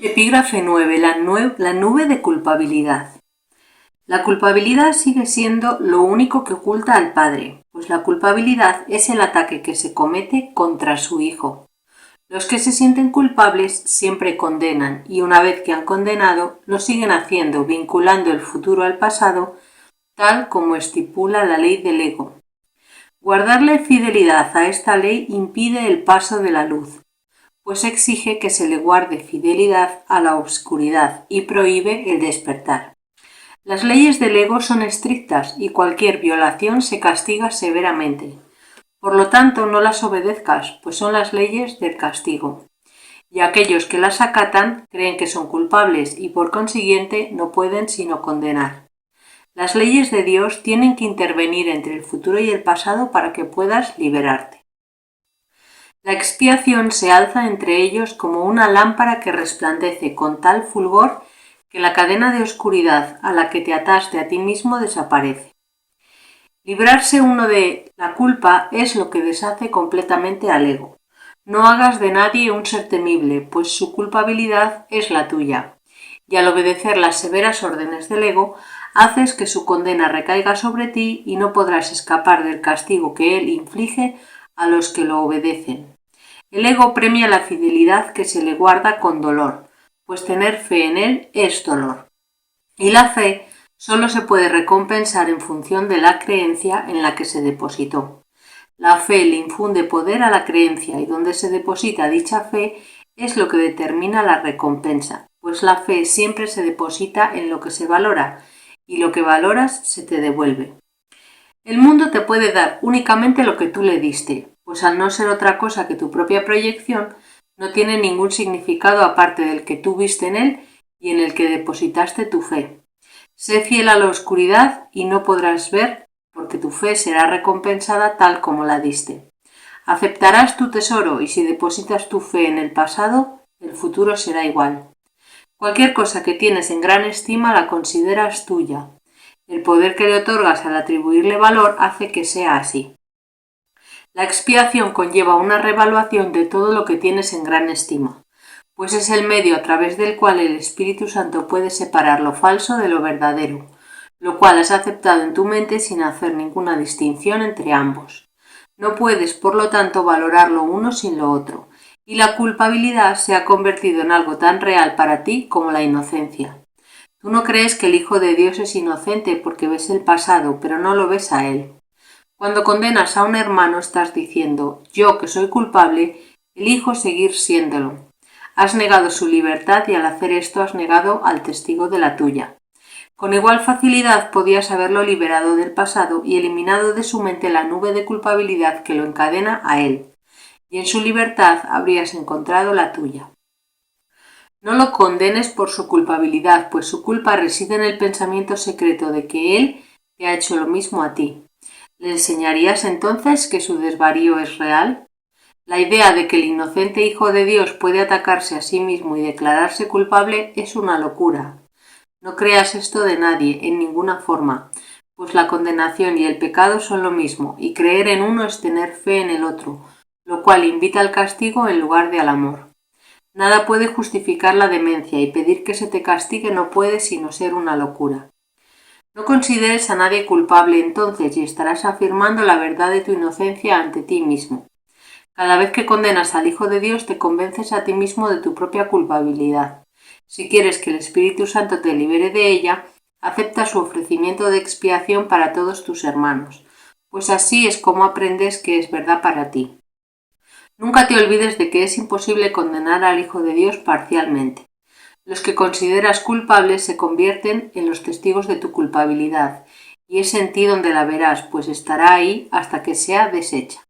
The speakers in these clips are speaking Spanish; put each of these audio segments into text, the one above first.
Epígrafe 9. La nube de culpabilidad. La culpabilidad sigue siendo lo único que oculta al padre, pues la culpabilidad es el ataque que se comete contra su hijo. Los que se sienten culpables siempre condenan y una vez que han condenado, lo siguen haciendo, vinculando el futuro al pasado, tal como estipula la ley del ego. Guardarle fidelidad a esta ley impide el paso de la luz, pues exige que se le guarde fidelidad a la oscuridad y prohíbe el despertar. Las leyes del ego son estrictas y cualquier violación se castiga severamente. Por lo tanto, no las obedezcas, pues son las leyes del castigo. Y aquellos que las acatan creen que son culpables y por consiguiente no pueden sino condenar. Las leyes de Dios tienen que intervenir entre el futuro y el pasado para que puedas liberarte. La expiación se alza entre ellos como una lámpara que resplandece con tal fulgor que la cadena de oscuridad a la que te ataste a ti mismo desaparece. Librarse uno de la culpa es lo que deshace completamente al ego. No hagas de nadie un ser temible, pues su culpabilidad es la tuya, y al obedecer las severas órdenes del ego, haces que su condena recaiga sobre ti y no podrás escapar del castigo que él inflige a los que lo obedecen. El ego premia la fidelidad que se le guarda con dolor, pues tener fe en él es dolor. Y la fe solo se puede recompensar en función de la creencia en la que se depositó. La fe le infunde poder a la creencia y donde se deposita dicha fe es lo que determina la recompensa, pues la fe siempre se deposita en lo que se valora y lo que valoras se te devuelve. El mundo te puede dar únicamente lo que tú le diste, pues al no ser otra cosa que tu propia proyección, no tiene ningún significado aparte del que tú viste en él y en el que depositaste tu fe. Sé fiel a la oscuridad y no podrás ver, porque tu fe será recompensada tal como la diste. Aceptarás tu tesoro y si depositas tu fe en el pasado, el futuro será igual. Cualquier cosa que tienes en gran estima la consideras tuya. El poder que le otorgas al atribuirle valor hace que sea así. La expiación conlleva una revaluación de todo lo que tienes en gran estima, pues es el medio a través del cual el Espíritu Santo puede separar lo falso de lo verdadero, lo cual has aceptado en tu mente sin hacer ninguna distinción entre ambos. No puedes, por lo tanto, valorar lo uno sin lo otro, y la culpabilidad se ha convertido en algo tan real para ti como la inocencia. Tú no crees que el Hijo de Dios es inocente porque ves el pasado, pero no lo ves a él. Cuando condenas a un hermano estás diciendo, yo que soy culpable, elijo seguir siéndolo. Has negado su libertad y al hacer esto has negado al testigo de la tuya. Con igual facilidad podías haberlo liberado del pasado y eliminado de su mente la nube de culpabilidad que lo encadena a él, y en su libertad habrías encontrado la tuya. No lo condenes por su culpabilidad, pues su culpa reside en el pensamiento secreto de que él te ha hecho lo mismo a ti. ¿Le enseñarías entonces que su desvarío es real? La idea de que el inocente Hijo de Dios puede atacarse a sí mismo y declararse culpable es una locura. No creas esto de nadie, en ninguna forma, pues la condenación y el pecado son lo mismo, y creer en uno es tener fe en el otro, lo cual invita al castigo en lugar de al amor. Nada puede justificar la demencia y pedir que se te castigue no puede sino ser una locura. No consideres a nadie culpable entonces y estarás afirmando la verdad de tu inocencia ante ti mismo. Cada vez que condenas al Hijo de Dios te convences a ti mismo de tu propia culpabilidad. Si quieres que el Espíritu Santo te libere de ella, acepta su ofrecimiento de expiación para todos tus hermanos, pues así es como aprendes que es verdad para ti. Nunca te olvides de que es imposible condenar al Hijo de Dios parcialmente. Los que consideras culpables se convierten en los testigos de tu culpabilidad, y es en ti donde la verás, pues estará ahí hasta que sea deshecha.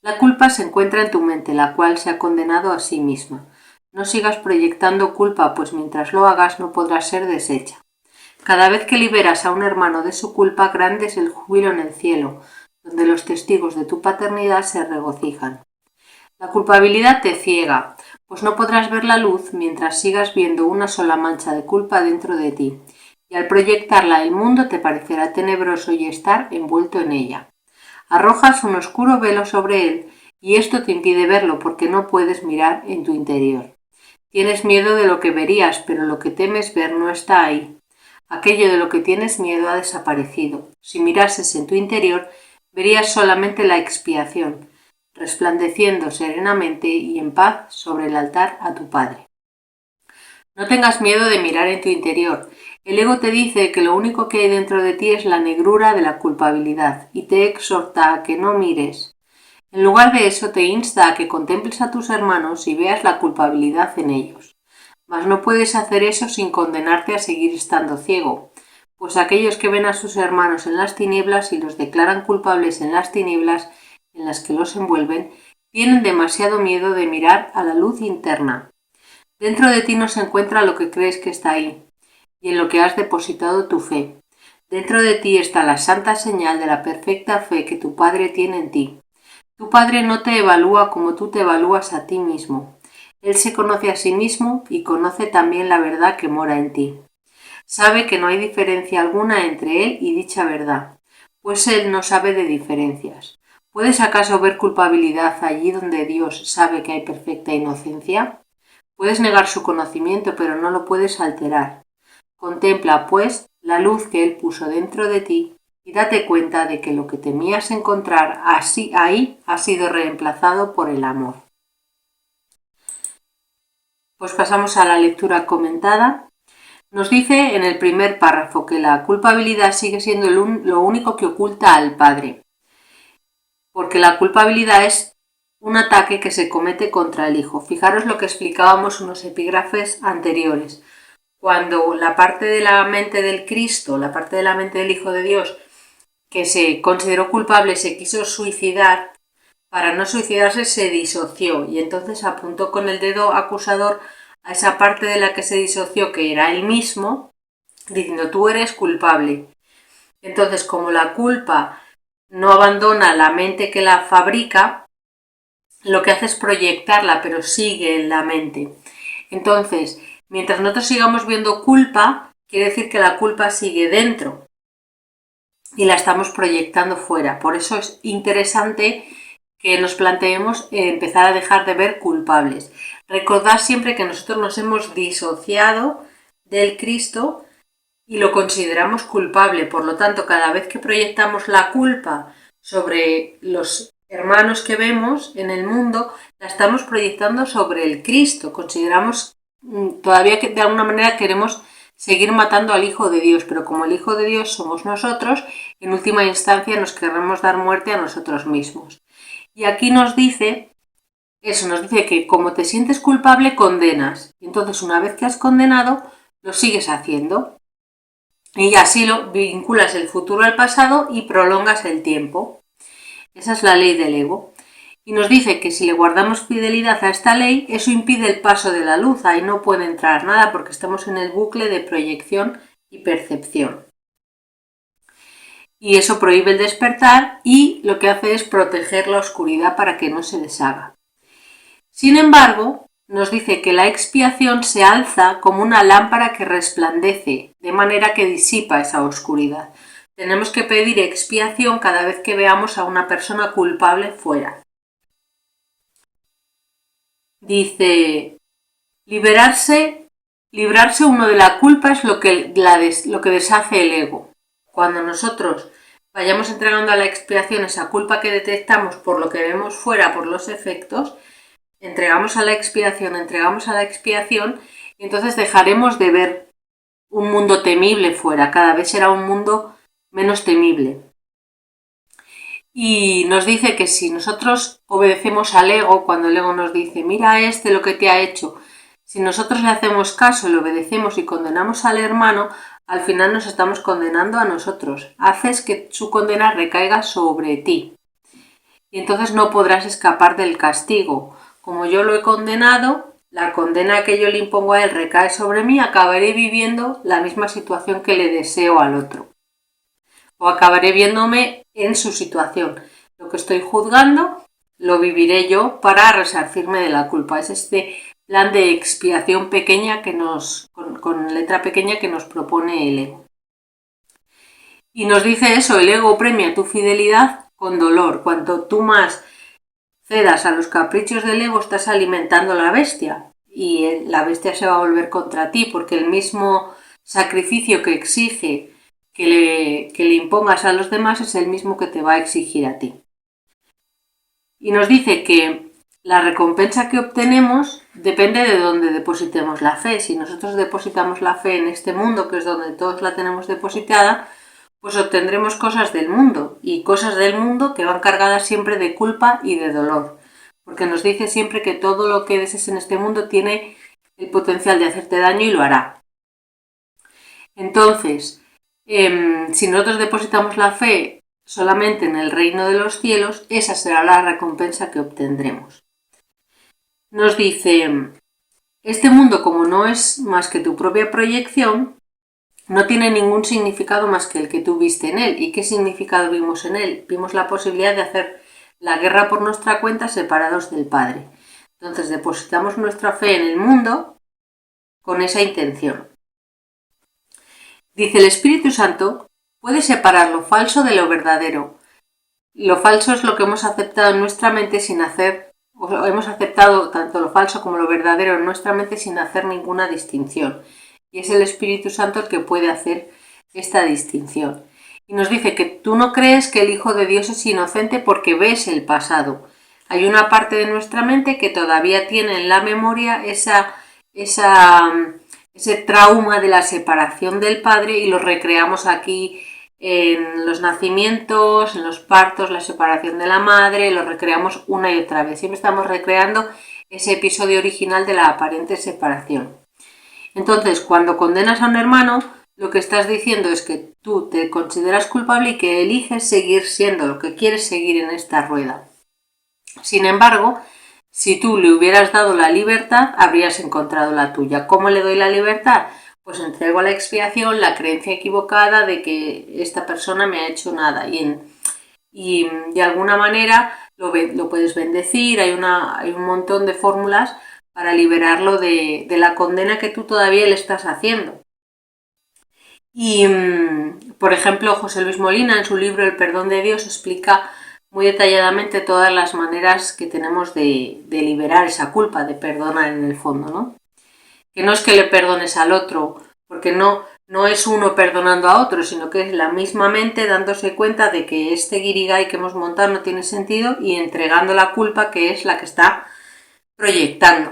La culpa se encuentra en tu mente, la cual se ha condenado a sí misma. No sigas proyectando culpa, pues mientras lo hagas no podrá ser deshecha. Cada vez que liberas a un hermano de su culpa, grande es el júbilo en el cielo, donde los testigos de tu paternidad se regocijan. La culpabilidad te ciega, pues no podrás ver la luz mientras sigas viendo una sola mancha de culpa dentro de ti, y al proyectarla al mundo te parecerá tenebroso y estar envuelto en ella. Arrojas un oscuro velo sobre él, y esto te impide verlo porque no puedes mirar en tu interior. Tienes miedo de lo que verías, pero lo que temes ver no está ahí. Aquello de lo que tienes miedo ha desaparecido. Si mirases en tu interior, verías solamente la expiación, resplandeciendo serenamente y en paz sobre el altar a tu Padre. No tengas miedo de mirar en tu interior. El ego te dice que lo único que hay dentro de ti es la negrura de la culpabilidad y te exhorta a que no mires. En lugar de eso, te insta a que contemples a tus hermanos y veas la culpabilidad en ellos. Mas no puedes hacer eso sin condenarte a seguir estando ciego, pues aquellos que ven a sus hermanos en las tinieblas y los declaran culpables en las tinieblas en las que los envuelven, tienen demasiado miedo de mirar a la luz interna. Dentro de ti no se encuentra lo que crees que está ahí, y en lo que has depositado tu fe. Dentro de ti está la santa señal de la perfecta fe que tu Padre tiene en ti. Tu Padre no te evalúa como tú te evalúas a ti mismo. Él se conoce a sí mismo y conoce también la verdad que mora en ti. Sabe que no hay diferencia alguna entre Él y dicha verdad, pues Él no sabe de diferencias. ¿Puedes acaso ver culpabilidad allí donde Dios sabe que hay perfecta inocencia? Puedes negar su conocimiento, pero no lo puedes alterar. Contempla, pues, la luz que Él puso dentro de ti y date cuenta de que lo que temías encontrar así ahí ha sido reemplazado por el amor. Pues pasamos a la lectura comentada. Nos dice en el primer párrafo que la culpabilidad sigue siendo lo único que oculta al Padre, porque la culpabilidad es un ataque que se comete contra el Hijo. Fijaros lo que explicábamos en unos epígrafes anteriores. Cuando la parte de la mente del Cristo, la parte de la mente del Hijo de Dios, que se consideró culpable, se quiso suicidar, para no suicidarse se disoció y entonces apuntó con el dedo acusador a esa parte de la que se disoció, que era él mismo, diciendo tú eres culpable. Entonces, como la culpa no abandona la mente que la fabrica, lo que hace es proyectarla, pero sigue en la mente. Entonces, mientras nosotros sigamos viendo culpa, quiere decir que la culpa sigue dentro y la estamos proyectando fuera. Por eso es interesante que nos planteemos empezar a dejar de ver culpables. Recordad siempre que nosotros nos hemos disociado del Cristo y lo consideramos culpable. Por lo tanto, cada vez que proyectamos la culpa sobre los hermanos que vemos en el mundo, la estamos proyectando sobre el Cristo. Consideramos todavía que de alguna manera queremos seguir matando al Hijo de Dios, pero como el Hijo de Dios somos nosotros, en última instancia nos queremos dar muerte a nosotros mismos. Y aquí nos dice que como te sientes culpable, condenas. Y entonces, una vez que has condenado, lo sigues haciendo. Y así lo vinculas el futuro al pasado y prolongas el tiempo. Esa es la ley del ego. Y nos dice que si le guardamos fidelidad a esta ley, eso impide el paso de la luz. Ahí no puede entrar nada porque estamos en el bucle de proyección y percepción. Y eso prohíbe el despertar y lo que hace es proteger la oscuridad para que no se deshaga. Sin embargo, nos dice que la expiación se alza como una lámpara que resplandece, de manera que disipa esa oscuridad. Tenemos que pedir expiación cada vez que veamos a una persona culpable fuera. Dice, librarse uno de la culpa es lo que deshace el ego. Cuando nosotros vayamos entregando a la expiación esa culpa que detectamos por lo que vemos fuera, por los efectos, entregamos a la expiación, y entonces dejaremos de ver un mundo temible fuera, cada vez será un mundo menos temible. Y nos dice que si nosotros obedecemos al ego, cuando el ego nos dice, mira lo que te ha hecho, si nosotros le hacemos caso, le obedecemos y condenamos al hermano, al final nos estamos condenando a nosotros. Haces que su condena recaiga sobre ti. Y entonces no podrás escapar del castigo. Como yo lo he condenado, la condena que yo le impongo a él recae sobre mí, acabaré viviendo la misma situación que le deseo al otro. O acabaré viéndome en su situación. Lo que estoy juzgando lo viviré yo para resarcirme de la culpa. Es este plan de expiación pequeña con letra pequeña que nos propone el ego. Y nos dice eso, el ego premia tu fidelidad con dolor. Cuanto tú más cedas a los caprichos del ego, estás alimentando la bestia. y la bestia se va a volver contra ti, porque el mismo sacrificio que exige que le impongas a los demás es el mismo que te va a exigir a ti. Y nos dice que la recompensa que obtenemos depende de dónde depositemos la fe. Si nosotros depositamos la fe en este mundo, que es donde todos la tenemos depositada, pues obtendremos cosas del mundo, y cosas del mundo que van cargadas siempre de culpa y de dolor, porque nos dice siempre que todo lo que desees en este mundo tiene el potencial de hacerte daño y lo hará. Entonces, si nosotros depositamos la fe solamente en el reino de los cielos, esa será la recompensa que obtendremos. Nos dice, este mundo, como no es más que tu propia proyección, no tiene ningún significado más que el que tú viste en él. ¿Y qué significado vimos en él? Vimos la posibilidad de hacer la guerra por nuestra cuenta separados del Padre. Entonces depositamos nuestra fe en el mundo con esa intención. Dice, el Espíritu Santo puede separar lo falso de lo verdadero. Lo falso es lo que hemos aceptado en nuestra mente sin hacer, o hemos aceptado tanto lo falso como lo verdadero en nuestra mente sin hacer ninguna distinción. Y es el Espíritu Santo el que puede hacer esta distinción. Y nos dice que tú no crees que el Hijo de Dios es inocente porque ves el pasado. Hay una parte de nuestra mente que todavía tiene en la memoria ese trauma de la separación del Padre, y lo recreamos aquí en los nacimientos, en los partos, la separación de la madre, lo recreamos una y otra vez. Siempre estamos recreando ese episodio original de la aparente separación. Entonces, cuando condenas a un hermano, lo que estás diciendo es que tú te consideras culpable y que eliges seguir siendo lo que quieres seguir en esta rueda. Sin embargo, si tú le hubieras dado la libertad, habrías encontrado la tuya. ¿Cómo le doy la libertad? Pues entrego a la expiación la creencia equivocada de que esta persona me ha hecho nada, y de alguna manera lo puedes bendecir. Hay un montón de fórmulas para liberarlo de la condena que tú todavía le estás haciendo. Y, por ejemplo, José Luis Molina, en su libro El perdón de Dios, explica muy detalladamente todas las maneras que tenemos de liberar esa culpa, de perdonar en el fondo, ¿no? Que no es que le perdones al otro, porque no es uno perdonando a otro, sino que es la misma mente dándose cuenta de que este guirigay que hemos montado no tiene sentido y entregando la culpa, que es la que está proyectando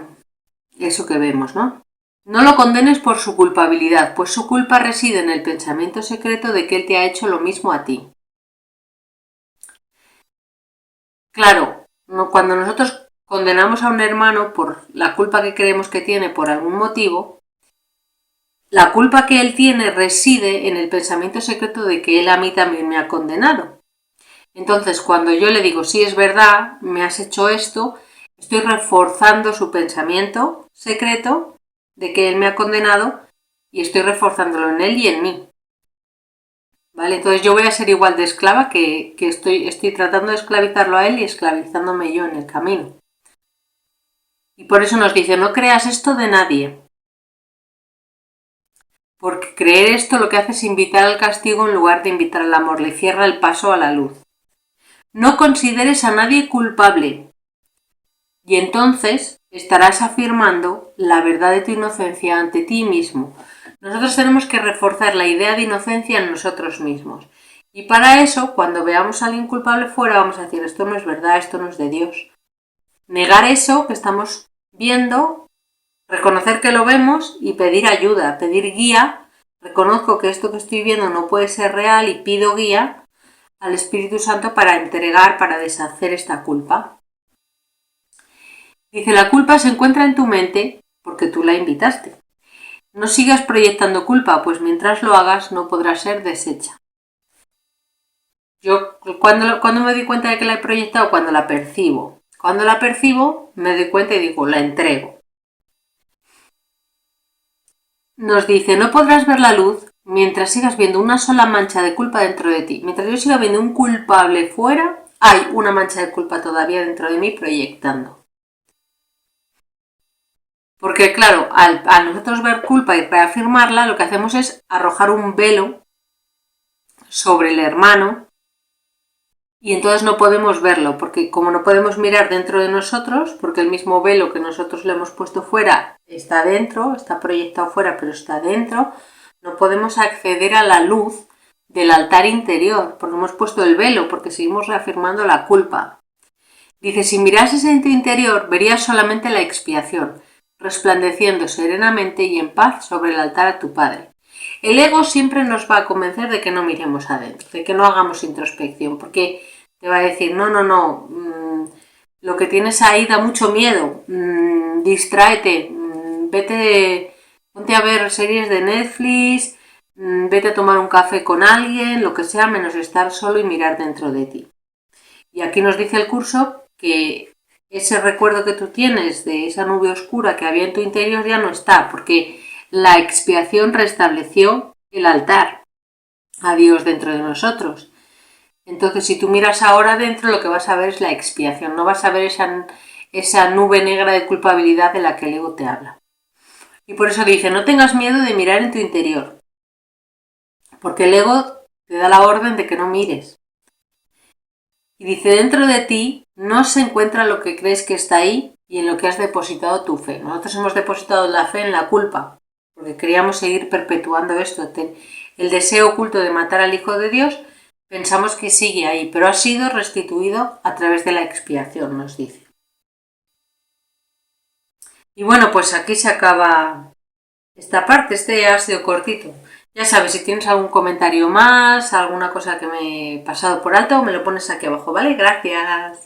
eso que vemos, ¿no? No lo condenes por su culpabilidad, pues su culpa reside en el pensamiento secreto de que él te ha hecho lo mismo a ti. Claro, cuando nosotros condenamos a un hermano por la culpa que creemos que tiene por algún motivo, la culpa que él tiene reside en el pensamiento secreto de que él a mí también me ha condenado. Entonces, cuando yo le digo, sí, es verdad, me has hecho esto, estoy reforzando su pensamiento secreto de que él me ha condenado, y estoy reforzándolo en él y en mí. ¿Vale? Entonces yo voy a ser igual de esclava que estoy tratando de esclavizarlo a él y esclavizándome yo en el camino. Y por eso nos dice, no creas esto de nadie. Porque creer esto lo que hace es invitar al castigo en lugar de invitar al amor, le cierra el paso a la luz. No consideres a nadie culpable, y entonces estarás afirmando la verdad de tu inocencia ante ti mismo. Nosotros tenemos que reforzar la idea de inocencia en nosotros mismos. Y para eso, cuando veamos a alguien culpable fuera, vamos a decir, esto no es verdad, esto no es de Dios. Negar eso que estamos viendo, reconocer que lo vemos y pedir ayuda, pedir guía. Reconozco que esto que estoy viendo no puede ser real y pido guía al Espíritu Santo para entregar, para deshacer esta culpa. Dice, la culpa se encuentra en tu mente porque tú la invitaste. No sigas proyectando culpa, pues mientras lo hagas no podrá ser deshecha. Yo cuando me doy cuenta de que la he proyectado, cuando la percibo. Cuando la percibo, me doy cuenta y digo, la entrego. Nos dice, no podrás ver la luz mientras sigas viendo una sola mancha de culpa dentro de ti. Mientras yo siga viendo un culpable fuera, hay una mancha de culpa todavía dentro de mí proyectando. Porque claro, al nosotros ver culpa y reafirmarla, lo que hacemos es arrojar un velo sobre el hermano y entonces no podemos verlo, porque como no podemos mirar dentro de nosotros, porque el mismo velo que nosotros le hemos puesto fuera está dentro, está proyectado fuera, pero está dentro, no podemos acceder a la luz del altar interior, porque hemos puesto el velo, porque seguimos reafirmando la culpa. Dice, si mirases en tu interior, verías solamente la expiación, resplandeciendo serenamente y en paz sobre el altar a tu Padre. El ego siempre nos va a convencer de que no miremos adentro, de que no hagamos introspección, porque te va a decir, no, lo que tienes ahí da mucho miedo, distráete, vete, ponte a ver series de Netflix, vete a tomar un café con alguien, lo que sea, menos estar solo y mirar dentro de ti. Y aquí nos dice el curso que ese recuerdo que tú tienes de esa nube oscura que había en tu interior ya no está, porque la expiación restableció el altar a Dios dentro de nosotros. Entonces, si tú miras ahora dentro, lo que vas a ver es la expiación, no vas a ver esa nube negra de culpabilidad de la que el ego te habla. Y por eso dice, no tengas miedo de mirar en tu interior, porque el ego te da la orden de que no mires. Y dice, dentro de ti no se encuentra lo que crees que está ahí y en lo que has depositado tu fe. Nosotros hemos depositado la fe en la culpa, porque queríamos seguir perpetuando esto. El deseo oculto de matar al Hijo de Dios, pensamos que sigue ahí, pero ha sido restituido a través de la expiación, nos dice. Y bueno, pues aquí se acaba esta parte, este ha sido cortito. Ya sabes, si tienes algún comentario más, alguna cosa que me he pasado por alto, me lo pones aquí abajo, ¿vale? Gracias.